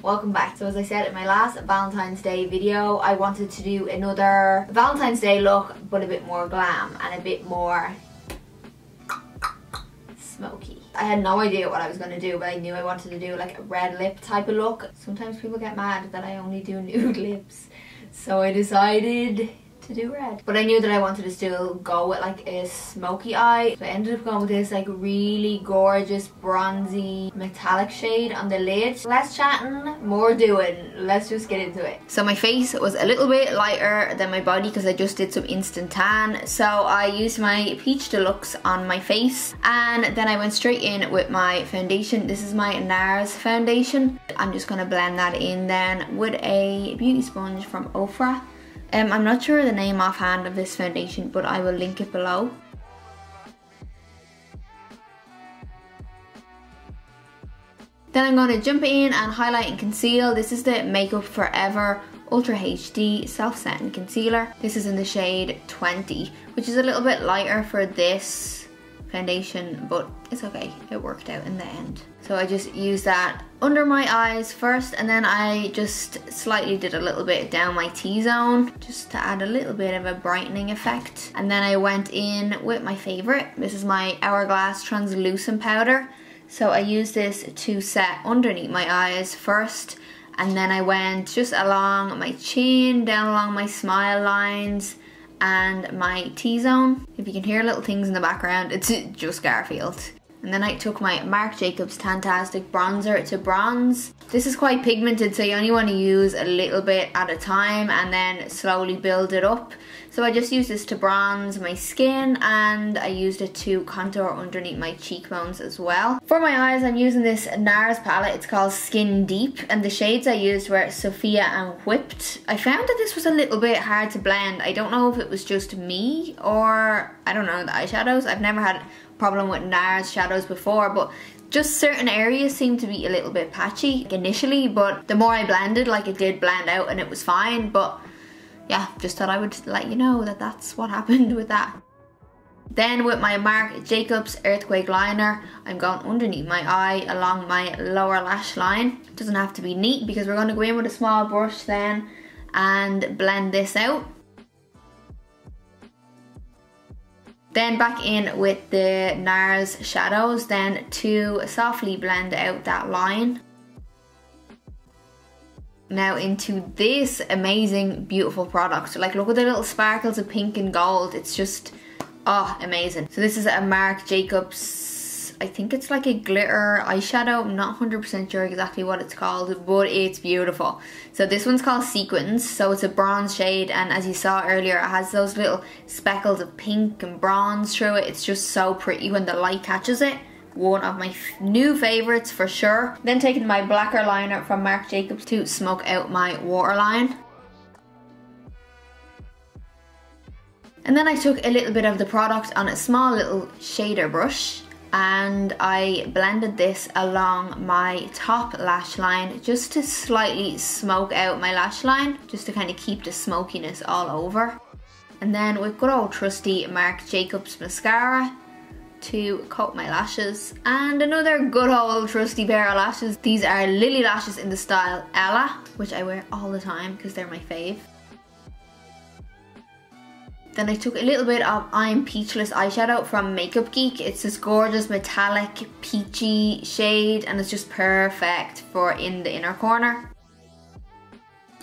welcome back. So as I said in my last Valentine's Day video, I wanted to do another Valentine's Day look, but a bit more glam and a bit more smoky. I had no idea what I was going to do, but I knew I wanted to do like a red lip type of look. Sometimes people get mad that I only do nude lips, so I decided to do red. But I knew that I wanted to still go with like a smoky eye, so I ended up going with this like really gorgeous bronzy metallic shade on the lid. Less chatting, more doing. Let's just get into it. So my face was a little bit lighter than my body because I just did some instant tan, so I used my Peachdeluxe on my face and then I went straight in with my foundation. This is my Nars foundation. I'm just going to blend that in then with a beauty sponge from Ofra. I'm not sure the name offhand of this foundation, but I will link it below. Then I'm going to jump in and highlight and conceal. This is the Makeup Forever Ultra HD Self-Setting Concealer. This is in the shade 20, which is a little bit lighter for this foundation, but it's okay, it worked out in the end. So I just used that under my eyes first, and then I just slightly did a little bit down my T-zone just to add a little bit of a brightening effect. And then I went in with my favorite. This is my Hourglass translucent powder. So I used this to set underneath my eyes first, and then I went just along my chin, down along my smile lines and my T-zone. If you can hear little things in the background, it's just Garfield. And then I took my Marc Jacobs Tantastic Bronzer to bronze. This is quite pigmented, so you only want to use a little bit at a time and then slowly build it up. So I just used this to bronze my skin, and I used it to contour underneath my cheekbones as well. For my eyes, I'm using this Nars palette. It's called Skin Deep, and the shades I used were Sophia and Whipped. I found that this was a little bit hard to blend. I don't know if it was just me or, I don't know, the eyeshadows. I've never had a problem with Nars shadows before, but just certain areas seem to be a little bit patchy initially, but the more I blended, like, it did blend out and it was fine. But yeah, just thought I would let you know that that's what happened with that. Then with my Marc Jacobs Earthquake Liner, I'm going underneath my eye along my lower lash line. It doesn't have to be neat because we're going to go in with a small brush then and blend this out. Then back in with the Nars shadows then to softly blend out that line. Now into this amazing, beautiful product. Like, look at the little sparkles of pink and gold. It's just, oh, amazing. So this is a Marc Jacobs, I think it's like a glitter eyeshadow. I'm not 100% sure exactly what it's called, but it's beautiful. So this one's called Sequins. So it's a bronze shade, and as you saw earlier, it has those little speckles of pink and bronze through it. It's just so pretty when the light catches it. One of my new favorites for sure. Then taking my Blacquer liner from Marc Jacobs to smoke out my waterline. And then I took a little bit of the product on a small little shader brush and I blended this along my top lash line just to slightly smoke out my lash line, just to kind of keep the smokiness all over. And then with good old trusty Marc Jacobs mascara to coat my lashes, and another good old trusty pair of lashes. These are Lilly lashes in the style Ella, which I wear all the time because they're my fave. Then I took a little bit of I'm Peachless eyeshadow from Makeup Geek. It's this gorgeous metallic peachy shade and it's just perfect for in the inner corner.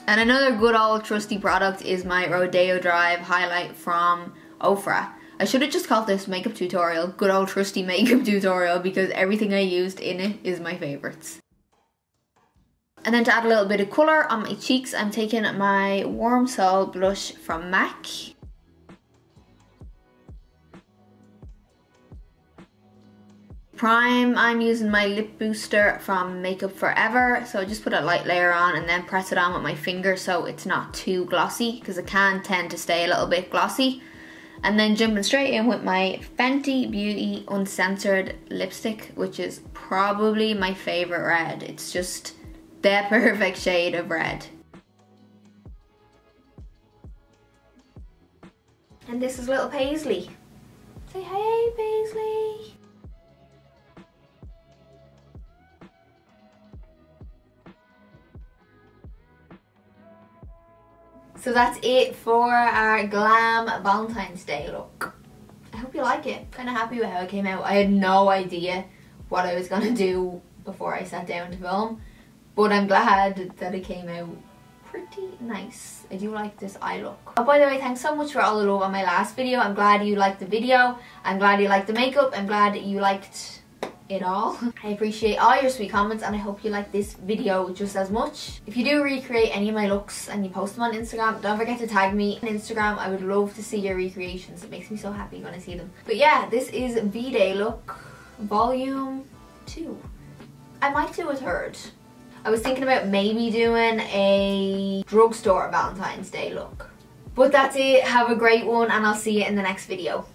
And another good old trusty product is my Rodeo Drive highlight from Ofra. I should have just called this makeup tutorial good old trusty makeup tutorial because everything I used in it is my favourites. And then to add a little bit of colour on my cheeks, I'm taking my Warm Soul blush from MAC. Prime, I'm using my lip booster from Makeup Forever, so I just put a light layer on and then press it on with my finger so it's not too glossy, because it can tend to stay a little bit glossy. And then jumping straight in with my Fenty Beauty Uncensored lipstick, which is probably my favourite red. It's just the perfect shade of red. And this is little Paisley. Say hey, Paisley. So that's it for our glam Valentine's Day look. I hope you like it. Kind of happy with how it came out. I had no idea what I was gonna do before I sat down to film, but I'm glad that it came out pretty nice. I do like this eye look. Oh, by the way, thanks so much for all the love on my last video. I'm glad you liked the video. I'm glad you liked the makeup. I'm glad you liked it all. I appreciate all your sweet comments, and I hope you like this video just as much. If you do recreate any of my looks and you post them on Instagram, don't forget to tag me on Instagram. I would love to see your recreations. It makes me so happy when I see them. But yeah, this is V-Day look volume 2. I might do a third. I was thinking about maybe doing a drugstore Valentine's Day look. But that's it. Have a great one, and I'll see you in the next video.